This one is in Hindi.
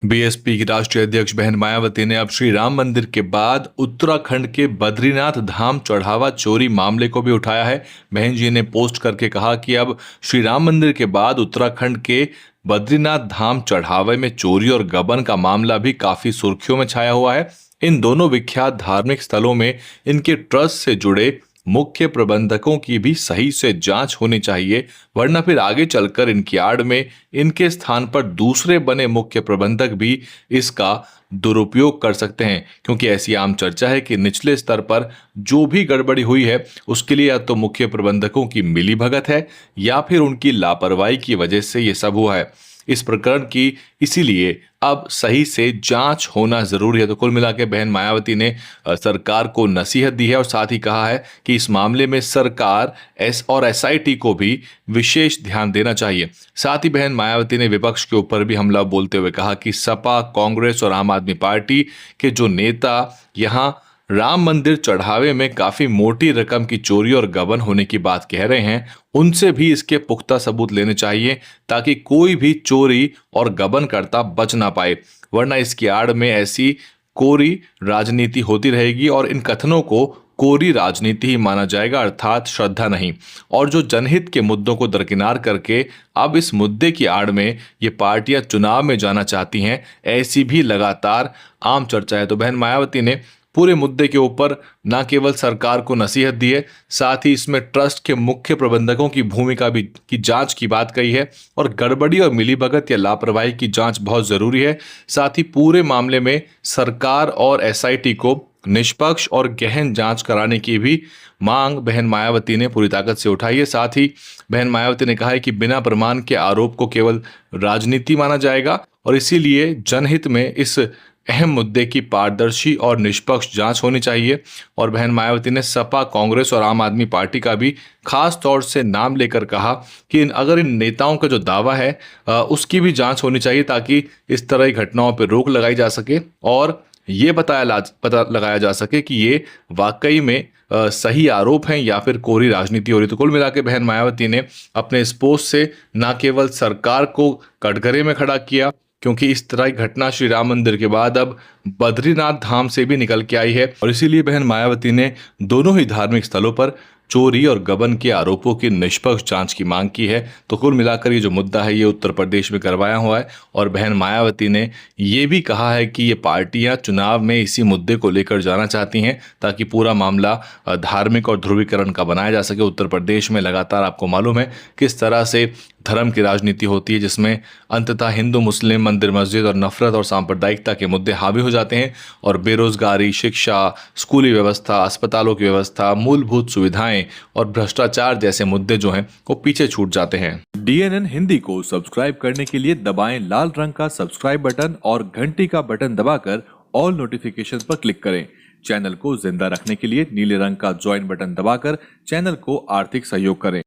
बीएसपी की राष्ट्रीय अध्यक्ष बहन मायावती ने अब श्री राम मंदिर के बाद उत्तराखंड के बद्रीनाथ धाम चढ़ावा चोरी मामले को भी उठाया है। बहन जी ने पोस्ट करके कहा कि अब श्री राम मंदिर के बाद उत्तराखंड के बद्रीनाथ धाम चढ़ावे में चोरी और गबन का मामला भी काफी सुर्खियों में छाया हुआ है। इन दोनों विख्यात धार्मिक स्थलों में इनके ट्रस्ट से जुड़े मुख्य प्रबंधकों की भी सही से जांच होनी चाहिए, वरना फिर आगे चलकर इनकी आड़ में इनके स्थान पर दूसरे बने मुख्य प्रबंधक भी इसका दुरुपयोग कर सकते हैं। क्योंकि ऐसी आम चर्चा है कि निचले स्तर पर जो भी गड़बड़ी हुई है उसके लिए या तो मुख्य प्रबंधकों की मिलीभगत है या फिर उनकी लापरवाही की वजह से ये सब हुआ है। इस प्रकरण की इसीलिए अब सही से जांच होना जरूरी है। तो कुल मिला के बहन मायावती ने सरकार को नसीहत दी है और साथ ही कहा है कि इस मामले में सरकार और एसआईटी को भी विशेष ध्यान देना चाहिए। साथ ही बहन मायावती ने विपक्ष के ऊपर भी हमला बोलते हुए कहा कि सपा, कांग्रेस और आम आदमी पार्टी के जो नेता यहां राम मंदिर चढ़ावे में काफी मोटी रकम की चोरी और गबन होने की बात कह रहे हैं, उनसे भी इसके पुख्ता सबूत लेने चाहिए ताकि कोई भी चोरी और गबन करता बच ना पाए, वरना इसकी आड़ में ऐसी कोरी राजनीति होती रहेगी और इन कथनों को कोरी राजनीति ही माना जाएगा, अर्थात श्रद्धा नहीं। और जो जनहित के मुद्दों को दरकिनार करके अब इस मुद्दे की आड़ में ये पार्टियां चुनाव में जाना चाहती हैं, ऐसी भी लगातार आम चर्चा है। तो बहन मायावती ने पूरे मुद्दे के ऊपर न केवल सरकार को नसीहत दी है, साथ ही इसमें ट्रस्ट के मुख्य प्रबंधकों की भूमिका भी की जांच की बात कही है और गड़बड़ी और मिलीभगत या लापरवाही की जांच बहुत जरूरी है। साथ ही पूरे मामले में सरकार और एसआईटी को निष्पक्ष और गहन जांच कराने की भी मांग बहन मायावती ने पूरी ताकत से उठाई है। साथ ही बहन मायावती ने कहा है कि बिना प्रमाण के आरोप को केवल राजनीति माना जाएगा और इसीलिए जनहित में इस अहम मुद्दे की पारदर्शी और निष्पक्ष जांच होनी चाहिए। और बहन मायावती ने सपा, कांग्रेस और आम आदमी पार्टी का भी खास तौर से नाम लेकर कहा कि अगर इन नेताओं का जो दावा है उसकी भी जांच होनी चाहिए ताकि इस तरह की घटनाओं पर रोक लगाई जा सके और ये पता लगाया जा सके कि ये वाकई में सही आरोप हैं या फिर कोरी राजनीति हो रही। तो कुल मिला के बहन मायावती ने अपने इस पोस्ट से न केवल सरकार को कटघरे में खड़ा किया, क्योंकि इस तरह की घटना श्री राम मंदिर के बाद अब बद्रीनाथ धाम से भी निकल के आई है और इसीलिए बहन मायावती ने दोनों ही धार्मिक स्थलों पर चोरी और गबन के आरोपों की निष्पक्ष जांच की मांग की है। तो कुल मिलाकर ये जो मुद्दा है ये उत्तर प्रदेश में करवाया हुआ है और बहन मायावती ने ये भी कहा है कि ये पार्टियां चुनाव में इसी मुद्दे को लेकर जाना चाहती हैं ताकि पूरा मामला धार्मिक और ध्रुवीकरण का बनाया जा सके। उत्तर प्रदेश में लगातार आपको मालूम है किस तरह से धर्म की राजनीति होती है, जिसमें अंततः हिंदू मुस्लिम, मंदिर मस्जिद और नफरत और सांप्रदायिकता के मुद्दे हावी हो जाते हैं और बेरोजगारी, शिक्षा, स्कूली व्यवस्था, अस्पतालों की व्यवस्था, मूलभूत सुविधाएं और भ्रष्टाचार जैसे मुद्दे जो हैं वो पीछे छूट जाते हैं। DNN हिंदी को सब्सक्राइब करने के लिए दबाएं लाल रंग का सब्सक्राइब बटन और घंटी का बटन दबाकर ऑल नोटिफिकेशन पर क्लिक करें। चैनल को जिंदा रखने के लिए नीले रंग का ज्वाइन बटन दबाकर चैनल को आर्थिक सहयोग करें।